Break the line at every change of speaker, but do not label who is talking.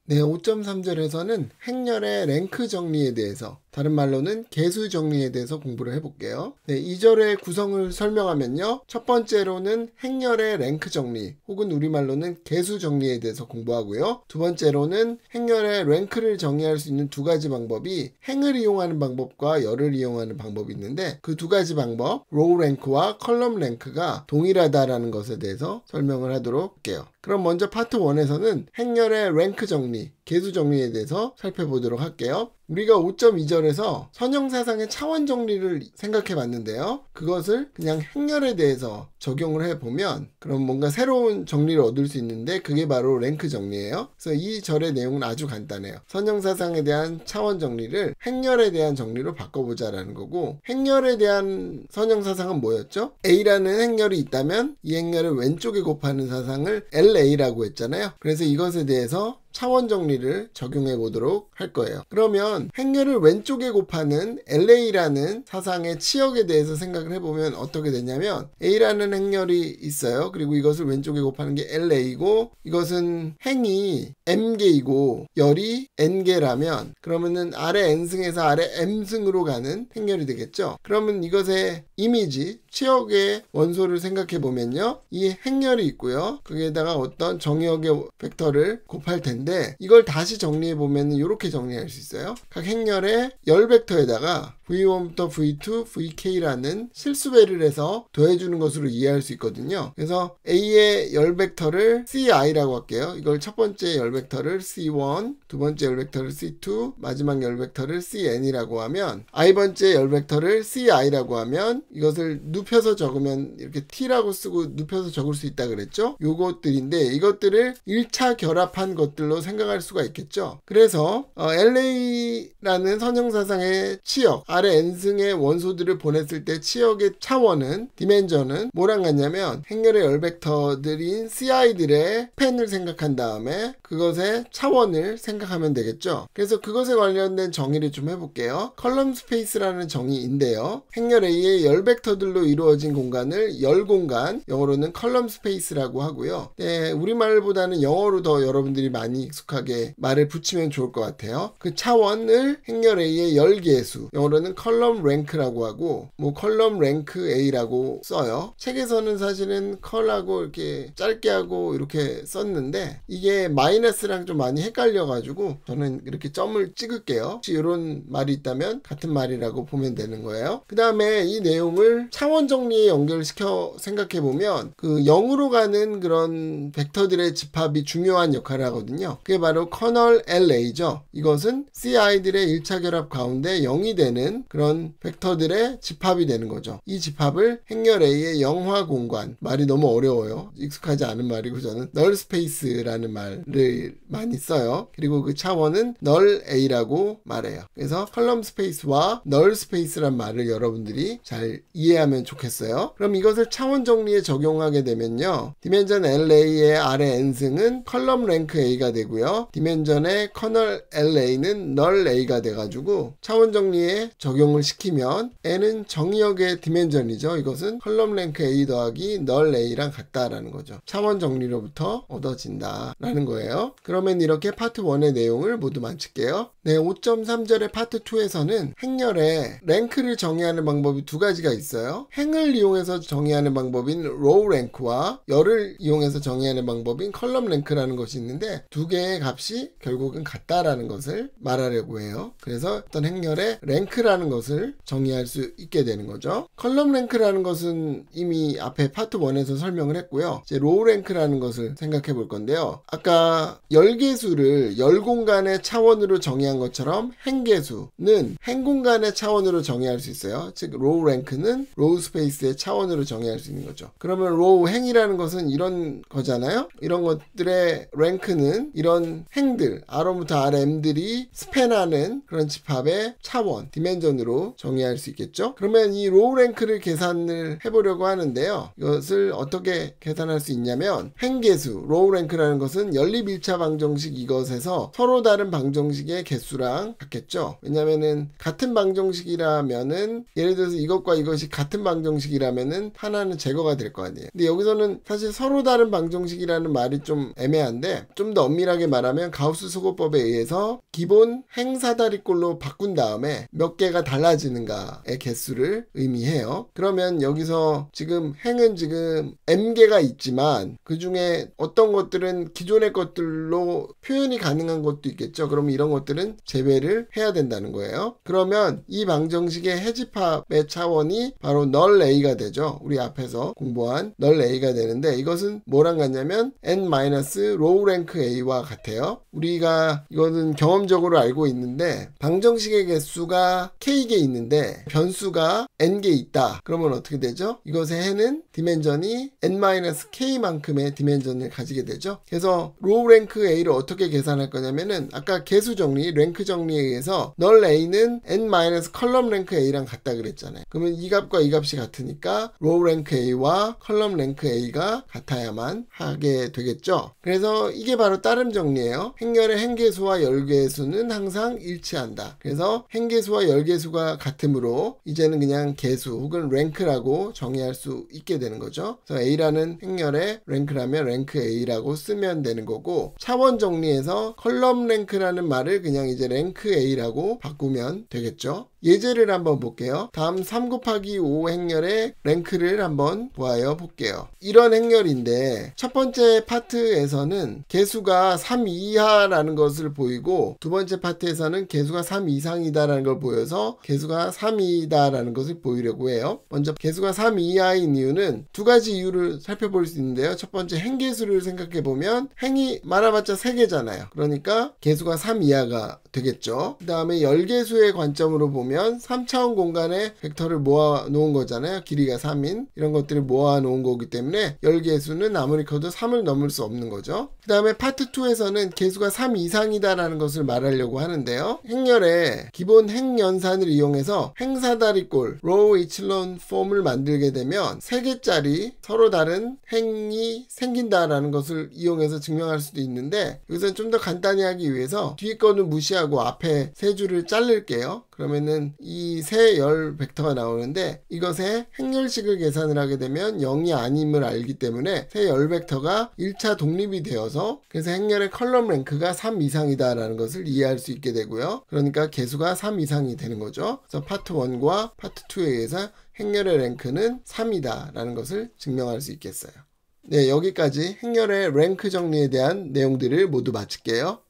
네, 5.3절에서는 행렬의 랭크 정리에 대해서, 다른 말로는 개수 정리에 대해서 공부를 해볼게요. 네, 2절의 구성을 설명하면요. 첫 번째로는 행렬의 랭크 정리, 혹은 우리말로는 개수 정리에 대해서 공부하고요. 두 번째로는 행렬의 랭크를 정의할 수 있는 두 가지 방법이 행을 이용하는 방법과 열을 이용하는 방법이 있는데, 그 두 가지 방법, 로우 랭크와 컬럼 랭크가 동일하다라는 것에 대해서 설명을 하도록 할게요. 그럼 먼저 파트 1에서는 행렬의 랭크 정리, 개수 정리에 대해서 살펴보도록 할게요. 우리가 5.2절에서 선형사상의 차원 정리를 생각해 봤는데요. 그것을 그냥 행렬에 대해서 적용을 해보면 그럼 뭔가 새로운 정리를 얻을 수 있는데, 그게 바로 랭크 정리예요. 그래서 이 절의 내용은 아주 간단해요. 선형사상에 대한 차원 정리를 행렬에 대한 정리로 바꿔보자라는 거고, 행렬에 대한 선형사상은 뭐였죠? A라는 행렬이 있다면 이 행렬을 왼쪽에 곱하는 사상을 LA라고 했잖아요. 그래서 이것에 대해서 차원 정리를 적용해 보도록 할 거예요. 그러면 행렬을 왼쪽에 곱하는 LA라는 사상의 치역에 대해서 생각을 해보면 어떻게 되냐면, A라는 행렬이 있어요. 그리고 이것을 왼쪽에 곱하는 게 LA고, 이것은 행이 M개이고 열이 N개라면 그러면은 아래 N승에서 아래 M승으로 가는 행렬이 되겠죠. 그러면 이것의 이미지, 치역의 원소를 생각해 보면요. 이 행렬이 있고요. 거기에다가 어떤 정역의 벡터를 곱할 텐데, 이걸 다시 정리해 보면 이렇게 정리할 수 있어요. 각 행렬의 열 벡터에다가 V1부터 V2, VK라는 실수배를 해서 더해주는 것으로 이해할 수 있거든요. 그래서 A의 열 벡터를 CI라고 할게요. 이걸 첫 번째 열 벡터를 C1, 두 번째 열 벡터를 C2, 마지막 열 벡터를 CN이라고 하면, I번째 열 벡터를 CI라고 하면 이것을 눕혀서 적으면 이렇게 T라고 쓰고 눕혀서 적을 수 있다 그랬죠? 요것들인데, 이것들을 1차 결합한 것들로 생각할 수가 있겠죠. 그래서 LA라는 선형사상의 치역, 아래 N승의 원소들을 보냈을 때 치역의 차원은, 디멘전은 뭐랑 같냐면 행렬의 열 벡터들인 CI들의 펜을 생각한 다음에 그것의 차원을 생각하면 되겠죠. 그래서 그것에 관련된 정의를 좀 해볼게요. 컬럼 스페이스라는 정의인데요. 행렬 A의 열 벡터들로 이루어진 공간을 열 공간, 영어로는 컬럼 스페이스라고 하고요. 네, 우리말보다는 영어로 더 여러분들이 많이 익숙하게 말을 붙이면 좋을 것 같아요. 그 차원을 행렬 A의 열 개수, 영어로는 컬럼 랭크라고 하고, 뭐 컬럼 랭크 A라고 써요. 책에서는 사실은 컬하고 이렇게 짧게 하고 이렇게 썼는데, 이게 마이너스랑 좀 많이 헷갈려가지고 저는 이렇게 점을 찍을게요. 혹시 이런 말이 있다면 같은 말이라고 보면 되는 거예요. 그 다음에 이 내용을 차원 정리에 연결시켜 생각해보면, 그 0으로 가는 그런 벡터들의 집합이 중요한 역할을 하거든요. 그게 바로 커널 LA죠. 이것은 CI들의 1차 결합 가운데 0이 되는 그런 벡터들의 집합이 되는 거죠. 이 집합을 행렬 A의 영화 공간, 말이 너무 어려워요. 익숙하지 않은 말이고 저는 널 스페이스라는 말을 많이 써요. 그리고 그 차원은 널 A라고 말해요. 그래서 컬럼 스페이스와 널 스페이스란 말을 여러분들이 잘 이해하면 좋겠어요. 그럼 이것을 차원 정리에 적용하게 되면요. 디멘전 LA의 아래 N승은 컬럼 랭크 A가 되고요. 디멘전의 커널 LA는 널 A가 돼가지고 차원 정리에 적용을 시키면 N은 정의역의 디멘전이죠. 이것은 컬럼 랭크 A 더하기 널 A랑 같다라는 거죠. 차원 정리로부터 얻어진다라는 거예요. 그러면 이렇게 파트 1의 내용을 모두 마칠게요. 네, 5.3절의 파트 2에서는 행렬의 랭크를 정의하는 방법이 두 가지가 있어요. 행을 이용해서 정의하는 방법인 로우 랭크와 열을 이용해서 정의하는 방법인 컬럼 랭크라는 것이 있는데, 두 개의 값이 결국은 같다라는 것을 말하려고 해요. 그래서 어떤 행렬의 랭크라는 것을 정의할 수 있게 되는 거죠. 컬럼 랭크라는 것은 이미 앞에 파트 1에서 설명을 했고요. 이제 로우 랭크라는 것을 생각해 볼 건데요. 아까 열개수를 열 공간의 차원으로 정의한 것처럼 행개수는 행 공간의 차원으로 정의할 수 있어요. 즉 로우 랭크는 로우 스페이스의 차원으로 정의할 수 있는 거죠. 그러면 로우 행이라는 것은 이런 거잖아요. 이런 것들의 랭크는 이런 행들, R부터 RM들이 스팬하는 그런 집합의 차원, 디멘전 디멘전으로 정의할 수 있겠죠. 그러면 이 로우 랭크를 계산을 해보려고 하는데요. 이것을 어떻게 계산할 수 있냐면 행계수, 로우 랭크라는 것은 연립 1차 방정식 이것에서 서로 다른 방정식의 개수랑 같겠죠. 왜냐면은 같은 방정식이라면은 예를 들어서 이것과 이것이 같은 방정식이라면은 하나는 제거가 될 거 아니에요. 근데 여기서는 사실 서로 다른 방정식이라는 말이 좀 애매한데 좀 더 엄밀하게 말하면 가우스 소거법에 의해서 기본 행사다리꼴로 바꾼 다음에 몇 개가 달라지는가의 개수를 의미해요. 그러면 여기서 지금 행은 지금 m개가 있지만 그 중에 어떤 것들은 기존의 것들로 표현이 가능한 것도 있겠죠. 그럼 이런 것들은 제외를 해야 된다는 거예요. 그러면 이 방정식의 해집합의 차원이 바로 널 A가 되죠. 우리 앞에서 공부한 널 A가 되는데 이것은 뭐랑 같냐면 n-로우 랭크 A와 같아요. 우리가 이거는 경험적으로 알고 있는데 방정식의 개수가 K개 있는데 변수가 N개 있다. 그러면 어떻게 되죠? 이것의 해는 디멘전이 n-K만큼의 디멘전을 가지게 되죠. 그래서 로우 랭크 A를 어떻게 계산할 거냐면은 아까 개수 정리, 랭크 정리에 의해서 널 A는 n-컬럼 랭크 A랑 같다 그랬잖아요. 그러면 이 값과 이 값이 같으니까 로우 랭크 A와 컬럼 랭크 A가 같아야만 하게 되겠죠. 그래서 이게 바로 따름 정리예요. 행렬의 행계수와 열계수는 항상 일치한다. 그래서 행계수와 열계수가 같으므로 이제는 그냥 계수 혹은 랭크라고 정의할 수 있게 되는 거죠. 그래서 A라는 행렬의 랭크라면 랭크 A라고 쓰면 되는 거고 차원 정리해서 컬럼 랭크라는 말을 그냥 이제 랭크 A라고 바꾸면 되겠죠. 예제를 한번 볼게요. 다음 3 곱하기 5 행렬의 랭크를 한번 보아요 볼게요. 이런 행렬인데 첫 번째 파트에서는 개수가 3 이하라는 것을 보이고 두 번째 파트에서는 개수가 3 이상이다라는 걸 보여서 개수가 3이다라는 것을 보이려고 해요. 먼저 개수가 3 이하인 이유는 두 가지 이유를 살펴볼 수 있는데요. 첫 번째 행계수를 생각해 보면 행이 많아봤자 3개잖아요. 그러니까 개수가 3 이하가 되겠죠. 그 다음에 열계수의 관점으로 보면 3차원 공간에 벡터를 모아 놓은 거잖아요. 길이가 3인 이런 것들을 모아 놓은 거기 때문에 열계수는 아무리 커도 3을 넘을 수 없는 거죠. 그 다음에 파트 2에서는 개수가 3 이상이다 라는 것을 말하려고 하는데요. 행렬의 기본 행연산을 이용해서 행사다리꼴 로우 이첼론 폼을 만들게 되면 3개짜리 서로 다른 행이 생긴다라는 것을 이용해서 증명할 수도 있는데 여기서 좀 더 간단히 하기 위해서 뒤에 거는 무시하고 앞에 3줄을 자를게요. 그러면은 이 세 열 벡터가 나오는데 이것의 행렬식을 계산을 하게 되면 0이 아님을 알기 때문에 세 열 벡터가 1차 독립이 되어서 그래서 행렬의 컬럼 랭크가 3 이상이다 라는 것을 이해할 수 있게 되고요. 그러니까 개수가 3 이상이 되는 거죠. 그래서 파트 1과 파트 2에 의해서 행렬의 랭크는 3이다 라는 것을 증명할 수 있겠어요. 네, 여기까지 행렬의 랭크 정리에 대한 내용들을 모두 마칠게요.